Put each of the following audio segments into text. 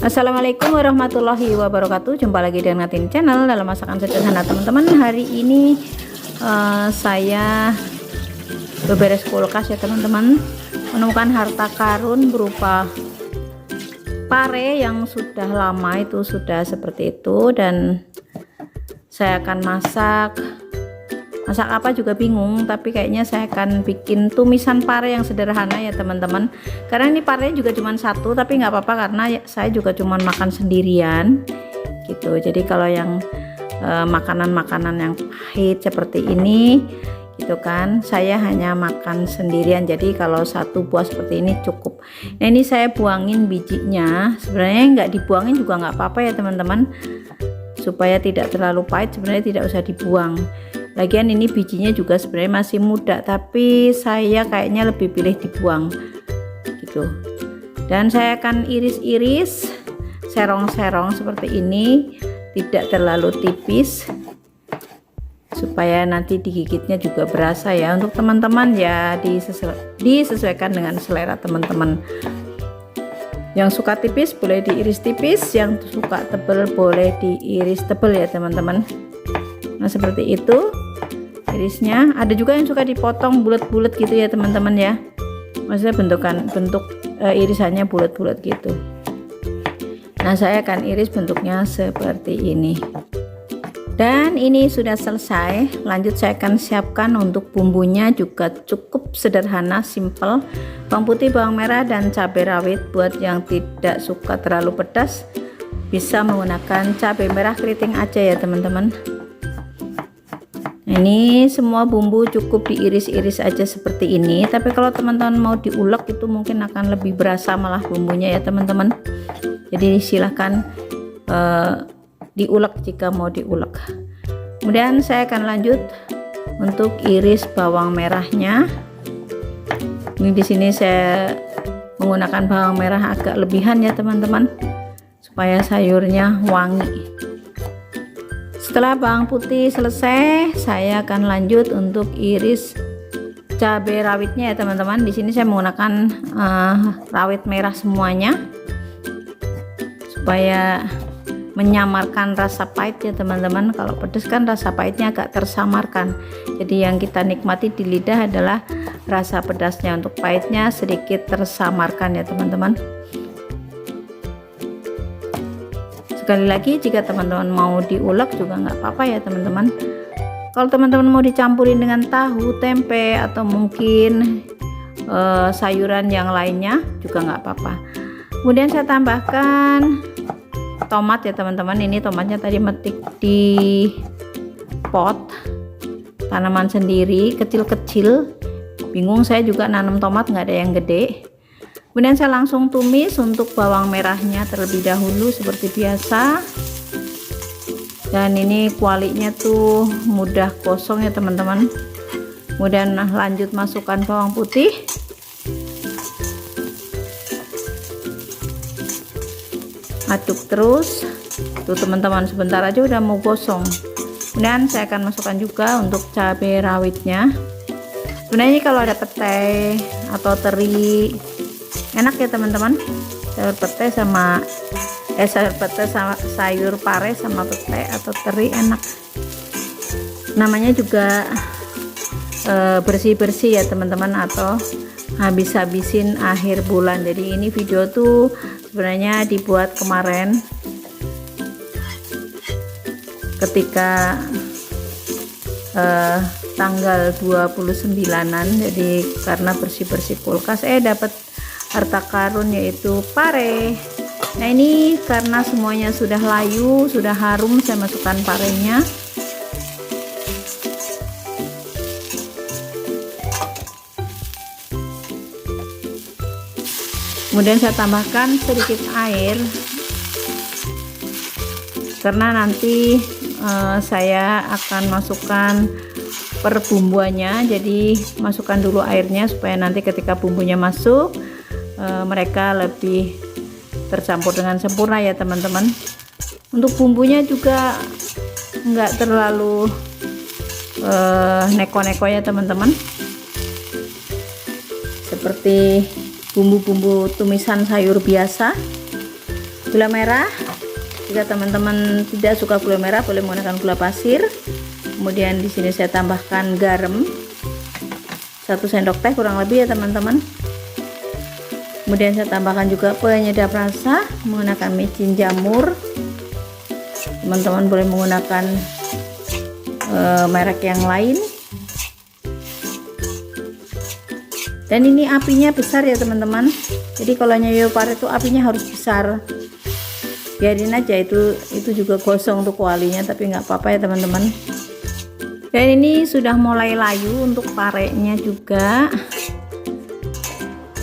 Assalamualaikum warahmatullahi wabarakatuh. Jumpa lagi dengan Natin Channel dalam masakan sederhana teman-teman. Hari ini saya beberes kulkas ya teman-teman, menemukan harta karun berupa pare yang sudah lama, itu sudah seperti itu, dan saya akan masak apa juga bingung, tapi kayaknya saya akan bikin tumisan pare yang sederhana ya teman-teman, karena ini pare juga cuma satu, tapi nggak apa-apa karena saya juga cuma makan sendirian gitu. Jadi kalau yang makanan-makanan yang pahit seperti ini gitu kan, saya hanya makan sendirian, jadi kalau satu buah seperti ini cukup. Nah, ini saya buangin bijinya, sebenarnya nggak dibuangin juga nggak apa-apa ya teman-teman, supaya tidak terlalu pahit. Sebenarnya tidak usah dibuang. Lagian ini bijinya juga sebenarnya masih muda, tapi saya kayaknya lebih pilih dibuang gitu. Dan saya akan iris-iris, serong-serong seperti ini, tidak terlalu tipis, supaya nanti digigitnya juga berasa ya. Untuk teman-teman ya disesuaikan dengan selera teman-teman. Yang suka tipis boleh diiris tipis, yang suka tebal boleh diiris tebal ya teman-teman. Nah, seperti itu irisnya. Ada juga yang suka dipotong bulat-bulat gitu ya teman-teman ya, maksudnya bentuk irisannya bulat-bulat gitu. Nah, saya akan iris bentuknya seperti ini. Dan ini sudah selesai. Lanjut saya akan siapkan untuk bumbunya, juga cukup sederhana, simple. Bawang putih, bawang merah, dan cabai rawit. Buat yang tidak suka terlalu pedas bisa menggunakan cabai merah keriting aja ya teman-teman. Ini semua bumbu cukup diiris-iris aja seperti ini, tapi kalau teman-teman mau diulek itu mungkin akan lebih berasa malah bumbunya ya teman-teman. Jadi silahkan diulek jika mau diulek. Kemudian saya akan lanjut untuk iris bawang merahnya. Ini di sini saya menggunakan bawang merah agak lebihan ya teman-teman, supaya sayurnya wangi. Setelah bawang putih selesai, saya akan lanjut untuk iris cabai rawitnya ya teman-teman. Di sini saya menggunakan rawit merah semuanya, supaya menyamarkan rasa pahit ya teman-teman. Kalau pedas kan rasa pahitnya agak tersamarkan, jadi yang kita nikmati di lidah adalah rasa pedasnya. Untuk pahitnya sedikit tersamarkan ya teman-teman. Sekali lagi, jika teman-teman mau diulek juga nggak apa-apa ya teman-teman. Kalau teman-teman mau dicampurin dengan tahu, tempe, atau mungkin sayuran yang lainnya juga nggak apa-apa. Kemudian saya tambahkan tomat ya teman-teman. Ini tomatnya tadi metik di pot tanaman sendiri, kecil-kecil. Bingung saya juga nanam tomat, nggak ada yang gede. Kemudian saya langsung tumis untuk bawang merahnya terlebih dahulu seperti biasa. Dan ini kualinya tuh mudah gosong ya teman-teman. Kemudian lanjut masukkan bawang putih. Aduk terus. Tuh teman-teman, sebentar aja udah mau gosong. Kemudian saya akan masukkan juga untuk cabai rawitnya. Sebenarnya kalau ada petai atau teri enak ya teman-teman, sayur petai sama sayur pare sama petai atau teri enak. Namanya juga bersih-bersih ya teman-teman, atau habis-habisin akhir bulan. Jadi ini video tuh sebenarnya dibuat kemarin ketika tanggal 29-an. Jadi karena bersih-bersih kulkas dapat harta karun yaitu pare. Nah, ini karena semuanya sudah layu, sudah harum, saya masukkan parenya. Kemudian saya tambahkan sedikit air, karena nanti saya akan masukkan perbumbuannya. Jadi masukkan dulu airnya supaya nanti ketika bumbunya masuk mereka lebih tercampur dengan sempurna ya teman-teman. Untuk bumbunya juga enggak terlalu neko-neko ya teman-teman, seperti bumbu-bumbu tumisan sayur biasa. Gula merah, jika teman-teman tidak suka gula merah boleh menggunakan gula pasir. Kemudian di sini saya tambahkan garam 1 sendok teh kurang lebih ya teman-teman. Kemudian saya tambahkan juga penyedap rasa menggunakan micin jamur. Teman-teman boleh menggunakan merek yang lain. Dan ini apinya besar ya teman-teman, jadi kalau yoyo pare itu apinya harus besar. Biarin aja itu juga gosong untuk kualinya, tapi nggak apa-apa ya teman-teman. Dan ini sudah mulai layu untuk parenya juga.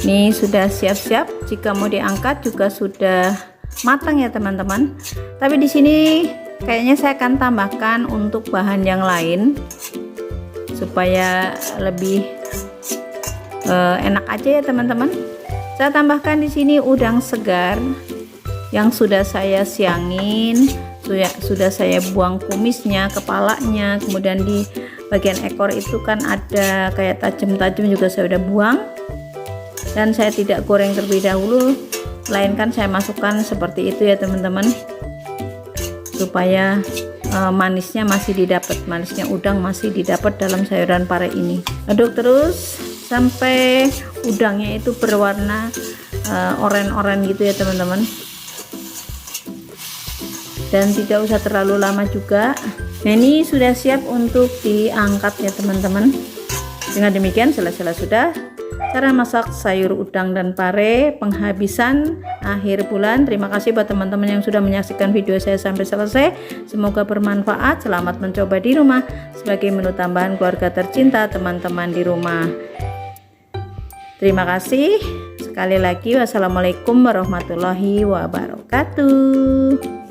Ini sudah siap-siap, jika mau diangkat juga sudah matang ya teman-teman. Tapi di sini kayaknya saya akan tambahkan untuk bahan yang lain supaya lebih enak aja ya teman-teman. Saya tambahkan di sini udang segar yang sudah saya siangin, sudah saya buang kumisnya, kepalanya, kemudian di bagian ekor itu kan ada kayak tajam-tajam juga saya udah buang. Dan saya tidak goreng terlebih dahulu, melainkan saya masukkan seperti itu ya teman-teman, supaya manisnya masih didapat, manisnya udang masih didapat dalam sayuran pare ini. Aduk terus sampai udangnya itu berwarna oranye-oranye gitu ya teman-teman. Dan tidak usah terlalu lama juga. Nah, ini sudah siap untuk diangkat ya teman-teman. Dengan demikian selesai sudah cara masak sayur udang dan pare penghabisan akhir bulan. Terima kasih buat teman-teman yang sudah menyaksikan video saya sampai selesai. Semoga bermanfaat. Selamat mencoba di rumah sebagai menu tambahan keluarga tercinta teman-teman di rumah. Terima kasih sekali lagi. Wassalamualaikum warahmatullahi wabarakatuh.